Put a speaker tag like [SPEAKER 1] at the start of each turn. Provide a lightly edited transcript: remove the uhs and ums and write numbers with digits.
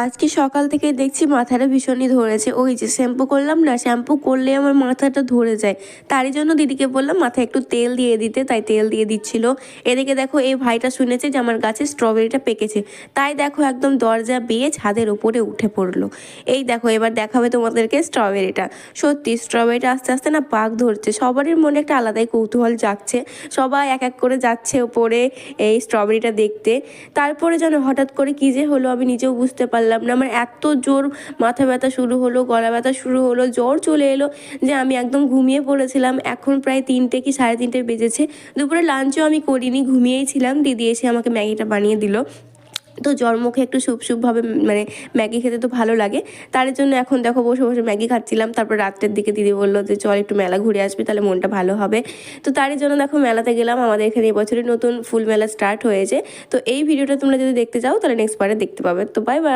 [SPEAKER 1] আজকে সকাল থেকে দেখছি মাথাটা ভীষণই ধরেছে। ওই যে শ্যাম্পু করলাম না, শ্যাম্পু করলে আমার মাথাটা ধরে যায়। তারই জন্য দিদিকে বললাম মাথায় একটু তেল দিয়ে দিতে, তাই তেল দিয়ে দিচ্ছিল। এদিকে দেখো এই ভাইটা শুনেছে যে আমার গাছে স্ট্রবেরিটা পেকেছে, তাই দেখো একদম দরজা বেয়ে ছাদের উপরে উঠে পড়লো। এই দেখো এবার দেখাবে তোমাদেরকে স্ট্রবেরিটা। সত্যি স্ট্রবেরিটা আস্তে আস্তে না পাক ধরছে, সবারই মনে একটা আলাদাই কৌতূহল জাগছে। সবাই এক এক করে যাচ্ছে ওপরে এই স্ট্রবেরিটা দেখতে। তারপরে যেন হঠাৎ করে কী যে হলো আমি নিজেও বুঝতে পারলাম না। আমার এত জোর মাথা ব্যথা শুরু হলো, গলা ব্যথা শুরু হলো, জ্বর চলে এলো যে আমি একদম ঘুমিয়ে পড়েছিলাম। এখন প্রায় 3টে কি 3:30 বেজেছে। দুপুরে লাঞ্চও আমি করিনি, ঘুমিয়েই ছিলাম। দিদি এসে আমাকে ম্যাগিটা বানিয়ে দিল। তো জ্বর মুখে একটু স্যুপ মানে ম্যাগি খেতে তো ভালো লাগে। তার জন্য এখন দেখো বসে বসে ম্যাগি খাচ্ছিলাম। তারপর রাত্রের দিকে দিদি বললো যে চল একটু মেলা ঘুরে আসবি, তাহলে মনটা ভালো হবে। তো তারই জন্য দেখো মেলাতে গেলাম। আমাদের এখানে এবছরই নতুন ফুল মেলা স্টার্ট হয়েছে। তো এই ভিডিওটা তোমরা যদি দেখতে চাও তাহলে নেক্সট পার্টে দেখতে পাবে। তো বাই বাই।